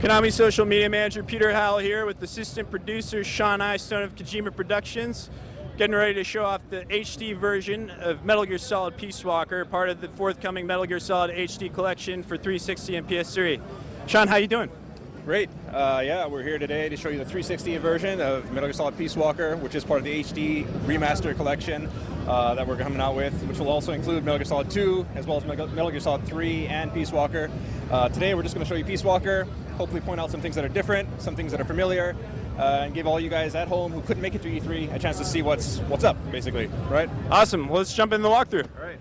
Konami social media manager Peter Howell here with assistant producer Sean Eyestone of Kojima Productions, getting ready to show off the HD version of Metal Gear Solid Peace Walker, part of the forthcoming Metal Gear Solid HD collection for 360 and PS3. Sean, how you doing? Great. Yeah, we're here today to show you the 360 version of Metal Gear Solid Peace Walker, which is part of the HD remaster collection that we're coming out with, which will also include Metal Gear Solid 2, as well as Metal Gear Solid 3 and Peace Walker. Today we're just going to show you Peace Walker, hopefully point out some things that are different, some things that are familiar, and give all you guys at home who couldn't make it to E3 a chance to see what's up, basically, right? Awesome. Well, let's jump in the walkthrough. All right.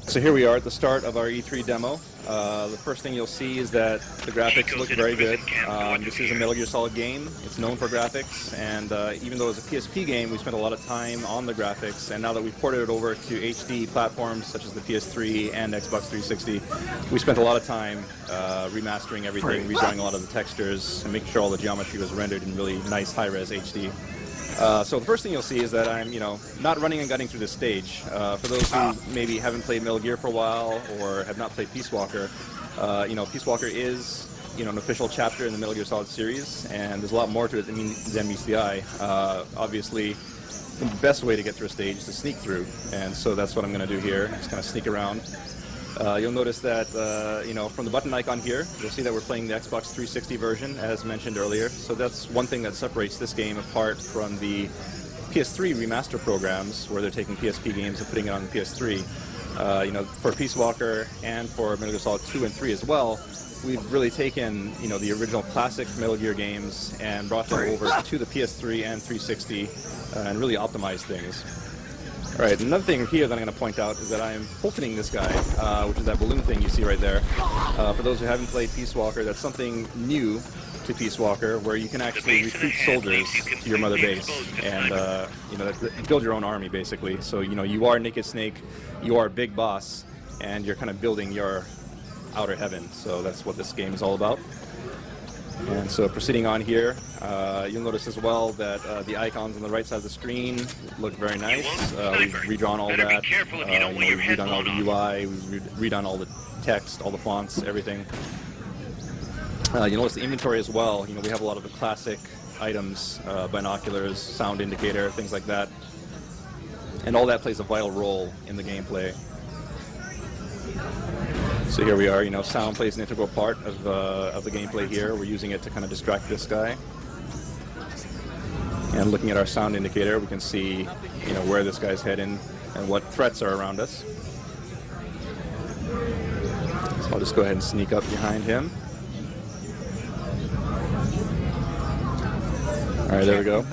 So here we are at the start of our E3 demo. The first thing you'll see is that the graphics look very good. This is a Metal Gear Solid game. It's known for graphics, and even though it's a PSP game, we spent a lot of time on the graphics, and now that we've ported it over to HD platforms such as the PS3 and Xbox 360, we spent a lot of time remastering everything, redrawing a lot of the textures, and making sure all the geometry was rendered in really nice high-res HD. So the first thing you'll see is that I'm, not running and gunning through this stage. For those who maybe haven't played Metal Gear for a while or have not played Peace Walker, Peace Walker is, an official chapter in the Metal Gear Solid series, and there's a lot more to it than meets the eye. Obviously, the best way to get through a stage is to sneak through, and so that's what I'm going to do here. Just kind of sneak around. You'll notice that, from the button icon here, you'll see that we're playing the Xbox 360 version, as mentioned earlier. So that's one thing that separates this game apart from the PS3 remaster programs, where they're taking PSP games and putting it on the PS3. For Peace Walker and for Metal Gear Solid 2 and 3 as well, we've really taken, the original classic Metal Gear games and brought them over to the PS3 and 360 and really optimized things. All right, another thing here that I'm going to point out is that I am Fultoning this guy, which is that balloon thing you see right there. For those who haven't played Peace Walker, that's something new to Peace Walker, where you can actually recruit soldiers to your mother base and, build your own army, basically. So, you are Naked Snake, you are Big Boss, and you're kind of building your outer heaven. So that's what this game is all about. And so proceeding on here, you'll notice as well that the icons on the right side of the screen look very nice. We've redrawn all that. We've redone all the UI, we've redone all the text, all the fonts, everything. You'll notice the inventory as well. We have a lot of the classic items, binoculars, sound indicator, things like that. And all that plays a vital role in the gameplay. So here we are, sound plays an integral part of the gameplay here. We're using it to kind of distract this guy. And looking at our sound indicator, we can see, where this guy's heading and what threats are around us. So I'll just go ahead and sneak up behind him. All right, there we go.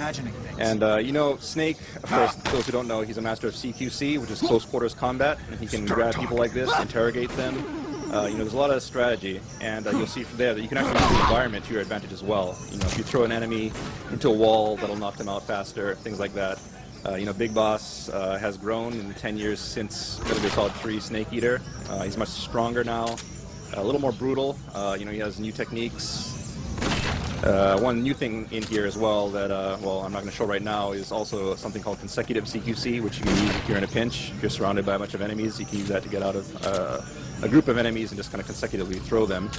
And, Snake, of course, those who don't know, he's a master of CQC, which is close quarters combat, and he can grab people like this, interrogate them. There's a lot of strategy, and you'll see from there that you can actually use the environment to your advantage as well. If you throw an enemy into a wall, that'll knock them out faster, things like that. Big Boss has grown in the 10 years since Metal Gear Solid 3 Snake Eater. He's much stronger now, a little more brutal. He has new techniques. One new thing in here as well that, I'm not going to show right now, is also something called consecutive CQC, which you can use if you're in a pinch. If you're surrounded by a bunch of enemies, you can use that to get out of a group of enemies and just kind of consecutively throw them.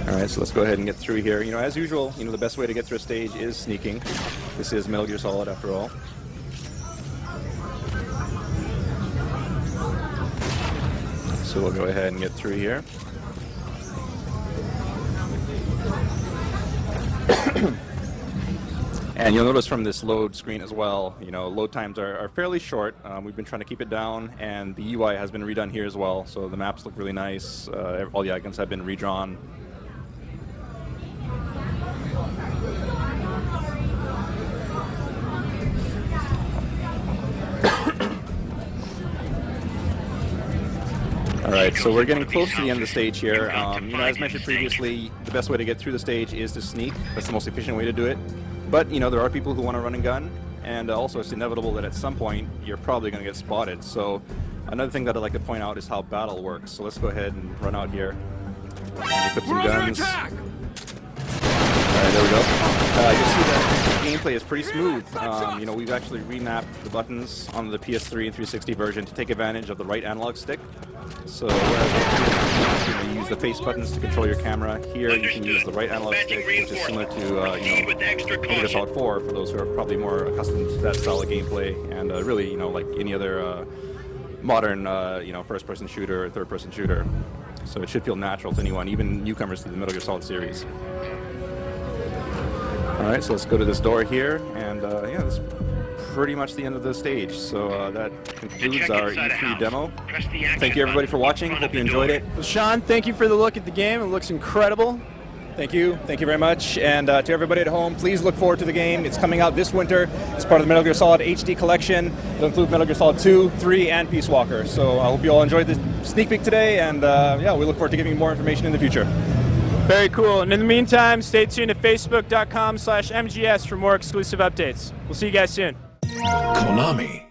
Alright, so let's go ahead and get through here. As usual, the best way to get through a stage is sneaking. This is Metal Gear Solid after all. So we'll go ahead and get through here. And you'll notice from this load screen as well, load times are fairly short. We've been trying to keep it down, and the UI has been redone here as well. So the maps look really nice. All the icons have been redrawn. Alright, so we're getting close to the end of the stage here. As mentioned previously, the best way to get through the stage is to sneak. That's the most efficient way to do it. But, there are people who want to run and gun, and also it's inevitable that at some point you're probably going to get spotted. So another thing that I'd like to point out is how battle works. So let's go ahead and run out here. Equip some guns. Alright, there we go. You'll see that gameplay is pretty smooth. You know, we've actually remapped the buttons on the PS3 and 360 version to take advantage of the right analog stick. So whereas you use the face buttons to control your camera, here you can use the right analog stick, which is similar to you know, Metal Gear Solid 4 for those who are probably more accustomed to that style of gameplay, and really, you know, like any other modern, you know, first-person shooter or third-person shooter. So it should feel natural to anyone, even newcomers to the Metal Gear Solid series. All right, so let's go to this door here, and yeah, that's pretty much the end of the stage. So that concludes our E3 demo. Thank you everybody for watching. Hope you enjoyed it. Well, Sean, thank you for the look at the game. It looks incredible. Thank you very much. And to everybody at home, please look forward to the game. It's coming out this winter. It's part of the Metal Gear Solid HD collection. It'll include Metal Gear Solid 2, 3, and Peace Walker. So I hope you all enjoyed the sneak peek today, and yeah, we look forward to giving you more information in the future. Very cool. And in the meantime, stay tuned to facebook.com/MGS for more exclusive updates. We'll see you guys soon. Konami.